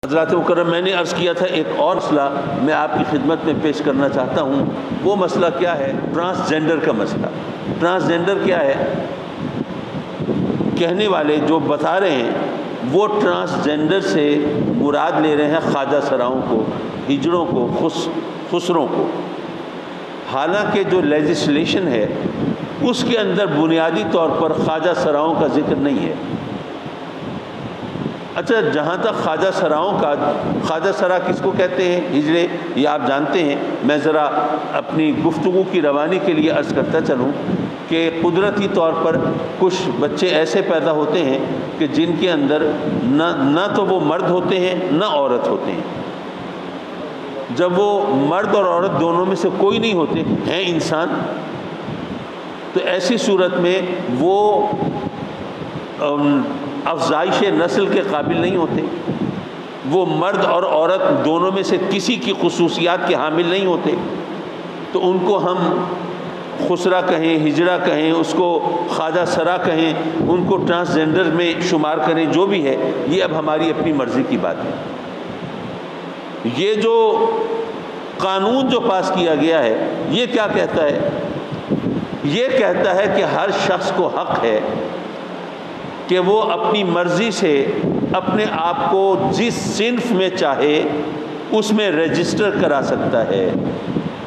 حضرات مکرم، میں نے عرض کیا تھا ایک اور مسئلہ میں آپ کی خدمت میں پیش کرنا چاہتا ہوں۔ وہ مسئلہ کیا ہے؟ ٹرانسجینڈر کا مسئلہ۔ ٹرانسجینڈر کیا ہے؟ کہنے والے جو بتا رہے ہیں وہ ٹرانسجینڈر سے مراد لے رہے ہیں خواجہ سراؤں کو، ہجڑوں کو، خسروں کو، حالانکہ جو لیجسلیشن ہے اس کے اندر بنیادی طور پر خواجہ سراؤں کا ذکر نہیں ہے۔ اچھا، جہاں تک خواجہ سراؤں کا، خواجہ سرا کس کو کہتے ہیں؟ ہجڑے، یہ آپ جانتے ہیں۔ میں ذرا اپنی گفتگو کی روانی کے لیے عرض کرتا چلوں کہ قدرتی طور پر کچھ بچے ایسے پیدا ہوتے ہیں کہ جن کے اندر نہ تو وہ مرد ہوتے ہیں نہ عورت ہوتے ہیں۔ جب وہ مرد اور عورت دونوں میں سے کوئی نہیں ہوتے ہیں انسان، تو ایسی صورت میں وہ افزائش نسل کے قابل نہیں ہوتے۔ وہ مرد اور عورت دونوں میں سے کسی کی خصوصیات کے حامل نہیں ہوتے، تو ان کو ہم خسرا کہیں، ہجڑا کہیں، اس کو خواجہ سرا کہیں، ان کو ٹرانسجینڈر میں شمار کریں، جو بھی ہے، یہ اب ہماری اپنی مرضی کی بات ہے۔ یہ جو قانون جو پاس کیا گیا ہے یہ کیا کہتا ہے؟ یہ کہتا ہے کہ ہر شخص کو حق ہے کہ وہ اپنی مرضی سے اپنے آپ کو جس صنف میں چاہے اس میں رجسٹر کرا سکتا ہے۔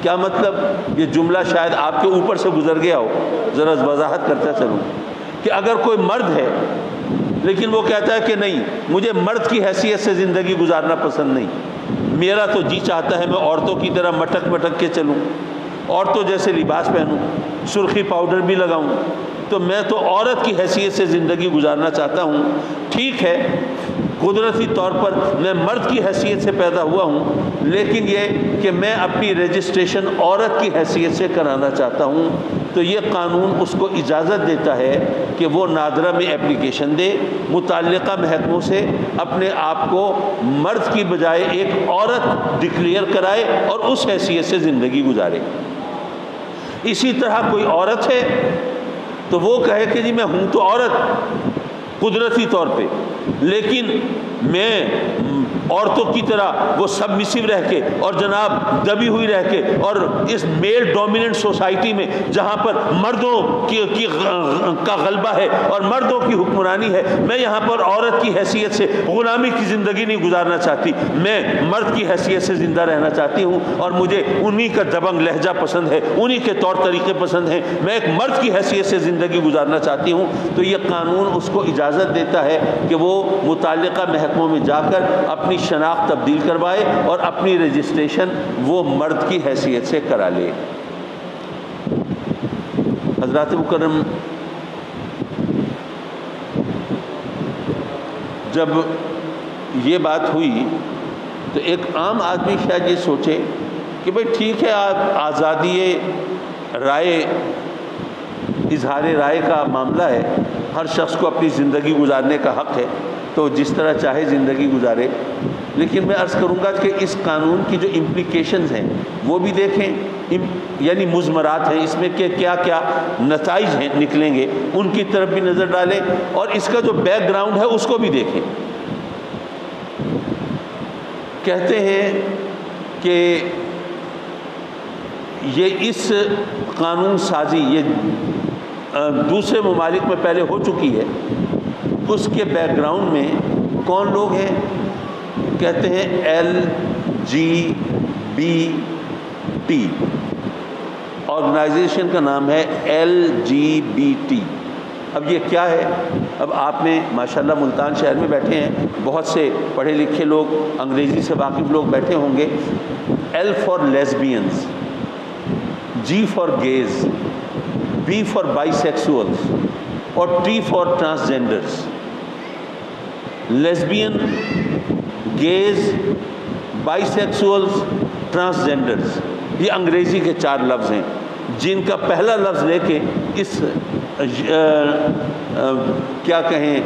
کیا مطلب؟ یہ جملہ شاید آپ کے اوپر سے گزر گیا ہو، ذرا وضاحت کرتا چلوں کہ اگر کوئی مرد ہے لیکن وہ کہتا ہے کہ نہیں، مجھے مرد کی حیثیت سے زندگی گزارنا پسند نہیں، میرا تو جی چاہتا ہے میں عورتوں کی طرح مٹک مٹک کے چلوں، عورتوں جیسے لباس پہنوں، سرخی پاؤڈر بھی لگاؤں، تو میں تو عورت کی حیثیت سے زندگی گزارنا چاہتا ہوں۔ ٹھیک ہے، قدرتی طور پر میں مرد کی حیثیت سے پیدا ہوا ہوں، لیکن یہ کہ میں اپنی رجسٹریشن عورت کی حیثیت سے کرانا چاہتا ہوں، تو یہ قانون اس کو اجازت دیتا ہے کہ وہ نادرہ میں اپلیکیشن دے، متعلقہ محکموں سے اپنے آپ کو مرد کی بجائے ایک عورت ڈکلیئر کرائے اور اس حیثیت سے زندگی گزارے۔ اسی طرح کوئی عورت ہے تو وہ کہے کہ جی میں ہوں تو عورت قدرتی طور پہ، لیکن میں عورتوں کی طرح وہ سبمسو رہ کے اور جناب دبی ہوئی رہ کے، اور اس میل ڈومیننٹ سوسائٹی میں جہاں پر مردوں کا غلبہ ہے اور مردوں کی حکمرانی ہے، میں یہاں پر عورت کی حیثیت سے غلامی کی زندگی نہیں گزارنا چاہتی، میں مرد کی حیثیت سے زندہ رہنا چاہتی ہوں، اور مجھے انہی کا دبنگ لہجہ پسند ہے، انہی کے طور طریقے پسند ہیں، میں ایک مرد کی حیثیت سے زندگی گزارنا چاہتی ہوں، تو یہ قانون اس کو اجازت دیتا ہے کہ وہ متعلقہ محکموں میں جا کر اپنی شناخت تبدیل کروائے اور اپنی رجسٹریشن وہ مرد کی حیثیت سے کرا لے۔ حضرات مکرم، جب یہ بات ہوئی تو ایک عام آدمی شاید یہ سوچے کہ بھئی ٹھیک ہے، آپ آزادی رائے، اظہار رائے کا معاملہ ہے، ہر شخص کو اپنی زندگی گزارنے کا حق ہے، تو جس طرح چاہے زندگی گزارے، لیکن میں عرض کروں گا کہ اس قانون کی جو امپلیکیشنز ہیں وہ بھی دیکھیں، یعنی مضمرات ہیں اس میں کہ کیا کیا نتائج ہیں نکلیں گے، ان کی طرف بھی نظر ڈالیں، اور اس کا جو بیک گراؤنڈ ہے اس کو بھی دیکھیں۔ کہتے ہیں کہ یہ اس قانون سازی یہ دوسرے ممالک میں پہلے ہو چکی ہے، اس کے بیک گراؤنڈ میں کون لوگ ہیں؟ کہتے ہیں LGBT، آرگنائزیشن کا نام ہے LGBT۔ اب یہ کیا ہے؟ اب آپ میں ماشاءاللہ ملتان شہر میں بیٹھے ہیں، بہت سے پڑھے لکھے لوگ، انگریزی سے واقف لوگ بیٹھے ہوں گے۔ L for lesbians, G for gays, B for bisexuals, اور T for transgenders. Lesbian, gays, bisexuals, transgenders, یہ انگریزی کے 4 لفظ ہیں جن کا پہلا لفظ لے کے اس کیا کہیں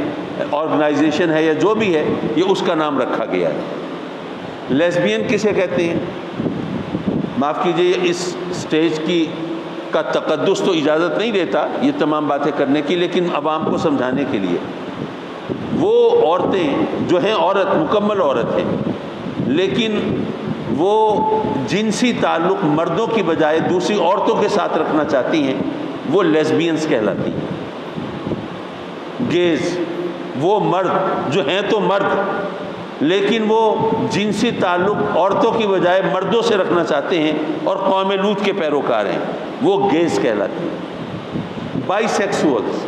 آرگنائزیشن ہے یا جو بھی ہے، یہ اس کا نام رکھا گیا ہے۔ لیسبین کسے کہتے ہیں؟ معاف کیجئے، اس سٹیج کا تقدس تو اجازت نہیں دیتا یہ تمام باتیں کرنے کی، لیکن عوام کو سمجھانے کے لیے وہ عورتیں جو ہیں عورت مکمل عورت ہیں لیکن وہ جنسی تعلق مردوں کی بجائے دوسری عورتوں کے ساتھ رکھنا چاہتی ہیں، وہ لیزبینز کہلاتی ہیں۔ گیز وہ مرد جو ہیں تو مرد لیکن وہ جنسی تعلق عورتوں کی بجائے مردوں سے رکھنا چاہتے ہیں اور قوم لوط کے پیروکار ہیں، وہ گیز کہلاتے ہیں۔ بائی سیکسولز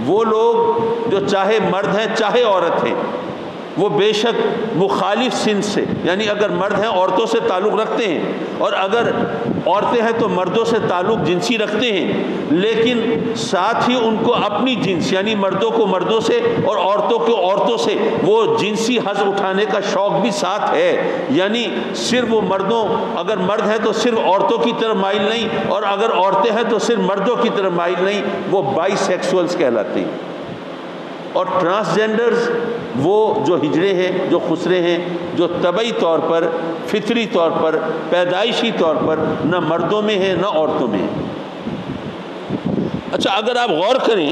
وہ لوگ جو چاہے مرد ہیں چاہے عورت ہیں، وہ بے شک مخالف سنس سے، یعنی اگر مرد ہیں عورتوں سے تعلق رکھتے ہیں اور اگر عورتیں ہیں تو مردوں سے تعلق جنسی رکھتے ہیں، لیکن ساتھ ہی ان کو اپنی جنس یعنی مردوں کو مردوں سے اور عورتوں کو عورتوں سے وہ جنسی حظ اٹھانے کا شوق بھی ساتھ ہے، یعنی صرف وہ مردوں اگر مرد ہیں تو صرف عورتوں کی طرف مائل نہیں اور اگر عورتیں ہیں تو صرف مردوں کی طرف مائل نہیں، وہ بائی سیکسولز کہلاتے ہیں۔ اور ٹرانسجینڈرز وہ جو ہجڑے ہیں، جو خسرے ہیں، جو طبعی طور پر فطری طور پر پیدائشی طور پر نہ مردوں میں ہیں نہ عورتوں میں ہیں۔ اچھا اگر آپ غور کریں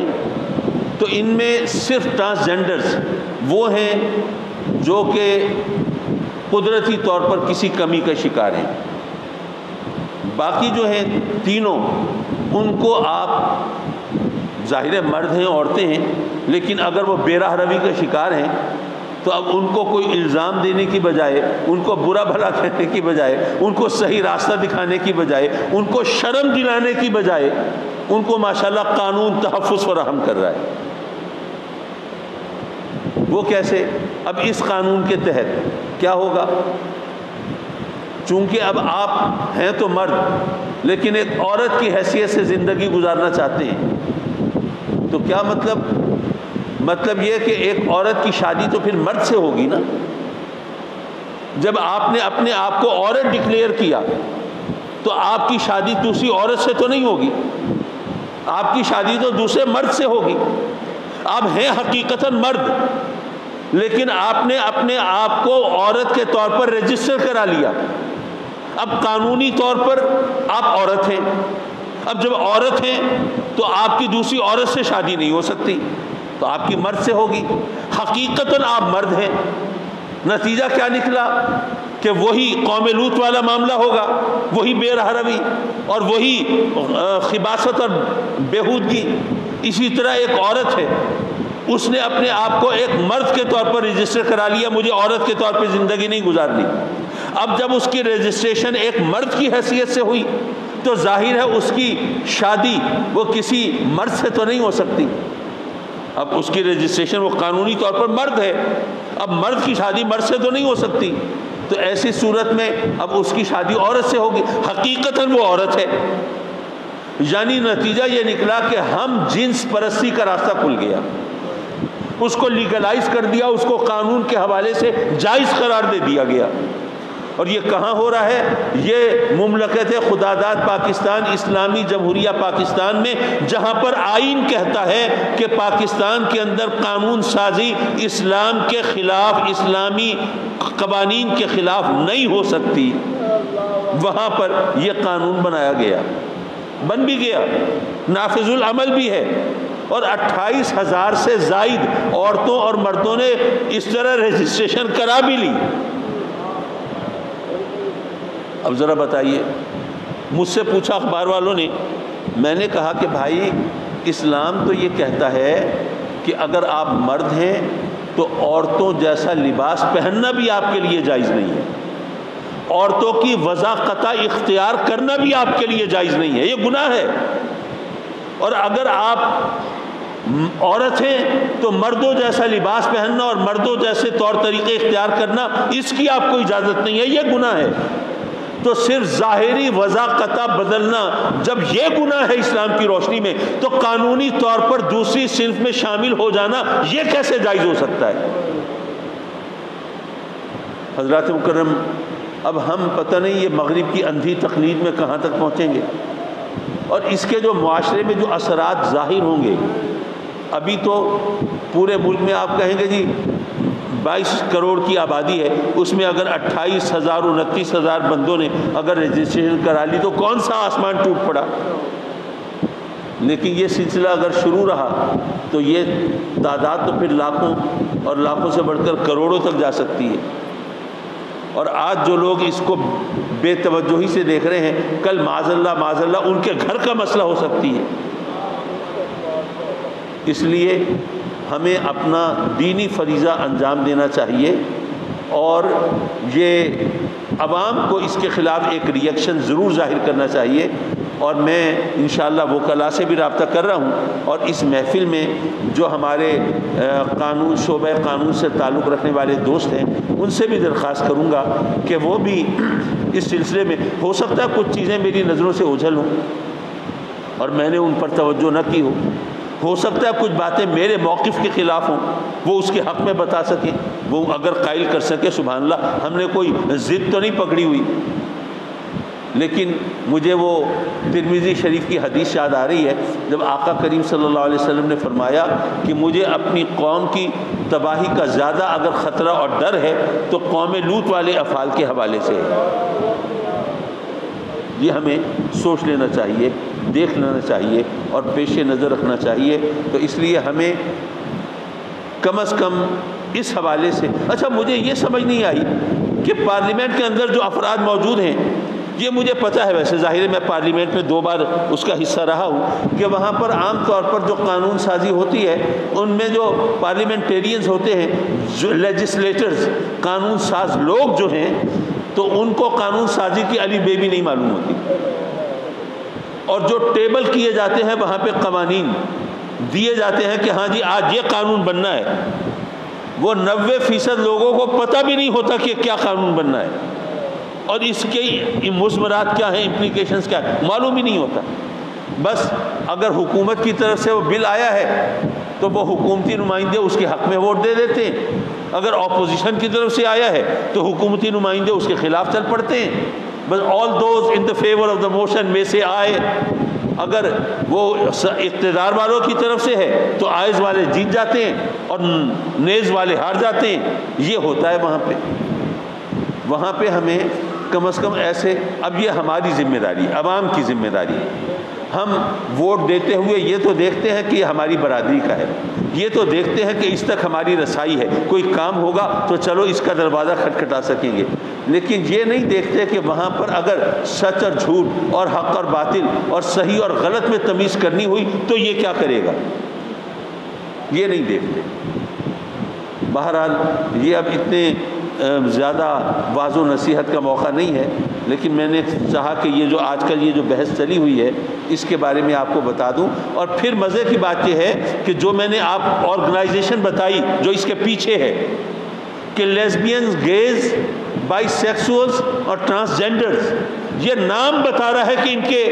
تو ان میں صرف ٹرانسجینڈرز وہ ہیں جو کہ قدرتی طور پر کسی کمی کا شکار ہیں، باقی جو ہیں تینوں ان کو آپ ظاہر مرد ہیں عورتیں ہیں لیکن اگر وہ بے راہ روی کا شکار ہیں تو اب ان کو کوئی الزام دینے کی بجائے، ان کو برا بھلا کہنے کی بجائے، ان کو صحیح راستہ دکھانے کی بجائے، ان کو شرم دلانے کی بجائے ان کو ماشاءاللہ قانون تحفظ فراہم کر رہا ہے۔ وہ کیسے؟ اب اس قانون کے تحت کیا ہوگا؟ چونکہ اب آپ ہیں تو مرد لیکن ایک عورت کی حیثیت سے زندگی گزارنا چاہتے ہیں، تو کیا مطلب یہ کہ ایک عورت کی شادی تو پھر مرد سے ہوگی نا۔ جب آپ نے اپنے آپ کو عورت ڈکلیئر کیا تو آپ کی شادی دوسری عورت سے تو نہیں ہوگی، آپ کی شادی تو دوسرے مرد سے ہوگی۔ آپ ہیں حقیقتاً مرد لیکن آپ نے اپنے آپ کو عورت کے طور پر رجسٹر کرا لیا، اب قانونی طور پر آپ عورت ہیں۔ اب جب عورت ہیں تو آپ کی دوسری عورت سے شادی نہیں ہو سکتی، تو آپ کی مرد سے ہوگی۔ حقیقتاً آپ مرد ہیں، نتیجہ کیا نکلا کہ وہی قوم لوط والا معاملہ ہوگا، وہی بے راہ روی اور وہی خباثت اور بیہودگی۔ اسی طرح ایک عورت ہے، اس نے اپنے آپ کو ایک مرد کے طور پر رجسٹر کرا لیا، مجھے عورت کے طور پہ زندگی نہیں گزارنی۔ اب جب اس کی رجسٹریشن ایک مرد کی حیثیت سے ہوئی تو ظاہر ہے اس کی شادی وہ کسی مرد سے تو نہیں ہو سکتی، اب اس کی رجسٹریشن وہ قانونی طور پر مرد ہے، اب مرد کی شادی مرد سے تو نہیں ہو سکتی، تو ایسی صورت میں اب اس کی شادی عورت سے ہوگی، حقیقتاً وہ عورت ہے۔ یعنی نتیجہ یہ نکلا کہ ہم جنس پرستی کا راستہ کھل گیا، اس کو لیگلائز کر دیا، اس کو قانون کے حوالے سے جائز قرار دے دیا گیا۔ اور یہ کہاں ہو رہا ہے؟ یہ مملکت خداداد پاکستان اسلامی جمہوریہ پاکستان میں، جہاں پر آئین کہتا ہے کہ پاکستان کے اندر قانون سازی اسلام کے خلاف، اسلامی قوانین کے خلاف نہیں ہو سکتی، وہاں پر یہ قانون بنایا گیا، بن بھی گیا، نافذ العمل بھی ہے، اور 28,000 سے زائد عورتوں اور مردوں نے اس طرح رجسٹریشن کرا بھی لی۔ اب ذرا بتائیے، مجھ سے پوچھا اخبار والوں نے، میں نے کہا کہ بھائی اسلام تو یہ کہتا ہے کہ اگر آپ مرد ہیں تو عورتوں جیسا لباس پہننا بھی آپ کے لیے جائز نہیں ہے، عورتوں کی وضع قطع اختیار کرنا بھی آپ کے لیے جائز نہیں ہے، یہ گناہ ہے۔ اور اگر آپ عورت ہیں تو مردوں جیسا لباس پہننا اور مردوں جیسے طور طریقے اختیار کرنا، اس کی آپ کو اجازت نہیں ہے، یہ گناہ ہے۔ تو صرف ظاہری وضع قطع بدلنا جب یہ گناہ ہے اسلام کی روشنی میں، تو قانونی طور پر دوسری صنف میں شامل ہو جانا یہ کیسے جائز ہو سکتا ہے؟ حضرات مکرم، اب ہم پتہ نہیں یہ مغرب کی اندھی تقلید میں کہاں تک پہنچیں گے، اور اس کے جو معاشرے میں جو اثرات ظاہر ہوں گے۔ ابھی تو پورے ملک میں آپ کہیں گے جی 22 کروڑ کی آبادی ہے، اس میں اگر 28,000 29,000 بندوں نے اگر رجسٹریشن کرا لی تو کون سا آسمان ٹوٹ پڑا؟ لیکن یہ سلسلہ اگر شروع رہا تو یہ تعداد تو پھر لاکھوں اور لاکھوں سے بڑھ کر کروڑوں تک جا سکتی ہے. اور آج جو لوگ اس کو بے توجہی سے دیکھ رہے ہیں، کل معاذ اللہ ان کے گھر کا مسئلہ ہو سکتی ہے. اس لیے ہمیں اپنا دینی فریضہ انجام دینا چاہیے، اور یہ عوام کو اس کے خلاف ایک ریئیکشن ضرور ظاہر کرنا چاہیے. اور میں انشاءاللہ وکلاء سے بھی رابطہ کر رہا ہوں، اور اس محفل میں جو ہمارے قانون شعبہ قانون سے تعلق رکھنے والے دوست ہیں ان سے بھی درخواست کروں گا کہ وہ بھی اس سلسلے میں، ہو سکتا ہے کچھ چیزیں میری نظروں سے اوجھل ہوں اور میں نے ان پر توجہ نہ کی ہو سکتا ہے کچھ باتیں میرے موقف کے خلاف ہوں، وہ اس کے حق میں بتا سکیں، وہ اگر قائل کر سکے سبحان اللہ، ہم نے کوئی ضد تو نہیں پکڑی ہوئی. لیکن مجھے وہ ترمذی شریف کی حدیث یاد آ رہی ہے، جب آقا کریم صلی اللہ علیہ وسلم نے فرمایا کہ مجھے اپنی قوم کی تباہی کا زیادہ اگر خطرہ اور ڈر ہے تو قوم لوط والے افعال کے حوالے سے ہے. یہ ہمیں سوچ لینا چاہیے، دیکھ لینا چاہیے اور پیش نظر رکھنا چاہیے. تو اس لیے ہمیں کم از کم اس حوالے سے، اچھا مجھے یہ سمجھ نہیں آئی کہ پارلیمنٹ کے اندر جو افراد موجود ہیں، یہ مجھے پتہ ہے، ویسے ظاہر ہے میں پارلیمنٹ میں 2 بار اس کا حصہ رہا ہوں، کہ وہاں پر عام طور پر جو قانون سازی ہوتی ہے ان میں جو پارلیمنٹیرینز ہوتے ہیں، جو لیجسلیٹرز، قانون ساز لوگ جو ہیں، تو ان کو قانون سازی کی الف بے بھی نہیں معلوم ہوتی. اور جو ٹیبل کیے جاتے ہیں وہاں پہ قوانین دیے جاتے ہیں کہ ہاں جی آج یہ قانون بننا ہے، وہ 90% لوگوں کو پتہ بھی نہیں ہوتا کہ کیا قانون بننا ہے، اور اس کے مثمرات کیا ہیں، امپلیکیشنز کیا ہیں، معلوم ہی نہیں ہوتا. بس اگر حکومت کی طرف سے وہ بل آیا ہے تو وہ حکومتی نمائندے اس کے حق میں ووٹ دے دیتے ہیں، اگر اپوزیشن کی طرف سے آیا ہے تو حکومتی نمائندے اس کے خلاف چل پڑتے ہیں. بس all those in the favor of the motion میں سے آئے، اگر وہ اقتدار والوں کی طرف سے ہے تو آئز والے جیت جاتے ہیں اور نیز والے ہار جاتے ہیں. یہ ہوتا ہے وہاں پہ ہمیں کم از کم ایسے، اب یہ ہماری ذمہ داری، عوام کی ذمہ داری، ہم ووٹ دیتے ہوئے یہ تو دیکھتے ہیں کہ یہ ہماری برادری کا ہے، یہ تو دیکھتے ہیں کہ اس تک ہماری رسائی ہے، کوئی کام ہوگا تو چلو اس کا دروازہ کھٹکھٹا سکیں گے. لیکن یہ نہیں دیکھتے کہ وہاں پر اگر سچ اور جھوٹ اور حق اور باطل اور صحیح اور غلط میں تمیز کرنی ہوئی تو یہ کیا کرے گا، یہ نہیں دیکھتے. بہرحال یہ اب اتنے زیادہ واعظ و نصیحت کا موقع نہیں ہے، لیکن میں نے چاہا کہ یہ جو آج کل یہ جو بحث چلی ہوئی ہے اس کے بارے میں آپ کو بتا دوں. اور پھر مزے کی بات یہ ہے کہ جو میں نے آپ آرگنائزیشن بتائی جو اس کے پیچھے ہے کہ لیسبینز، گیز، بائی سیکسولز اور ٹرانسجینڈرز، یہ نام بتا رہا ہے کہ ان کے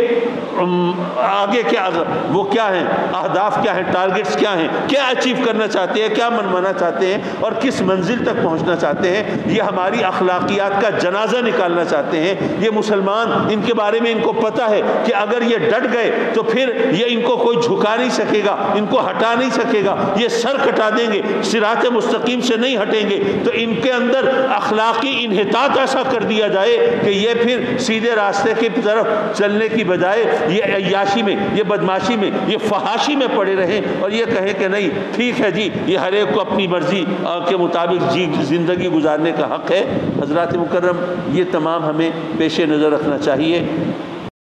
آگے کیا، وہ کیا ہیں، اہداف کیا ہیں، ٹارگٹس کیا ہیں، کیا اچیو کرنا چاہتے ہیں، کیا منوانا چاہتے ہیں اور کس منزل تک پہنچنا چاہتے ہیں. یہ ہماری اخلاقیات کا جنازہ نکالنا چاہتے ہیں. یہ مسلمان، ان کے بارے میں ان کو پتہ ہے کہ اگر یہ ڈٹ گئے تو پھر یہ ان کو کوئی جھکا نہیں سکے گا، ان کو ہٹا نہیں سکے گا، یہ سر کٹا دیں گے، صراط مستقیم سے نہیں ہٹیں گے. تو ان کے اندر اخلاقی انحطاط ایسا کر دیا جائے کہ یہ پھر سیدھے راستے کی طرف چلنے کی بجائے یہ عیاشی میں، یہ بدماشی میں، یہ فحاشی میں پڑے رہیں اور یہ کہیں کہ نہیں ٹھیک ہے جی یہ ہر ایک کو اپنی مرضی کے مطابق زندگی گزارنے کا حق ہے. حضرات مکرم، یہ تمام ہمیں پیش نظر رکھنا چاہیے.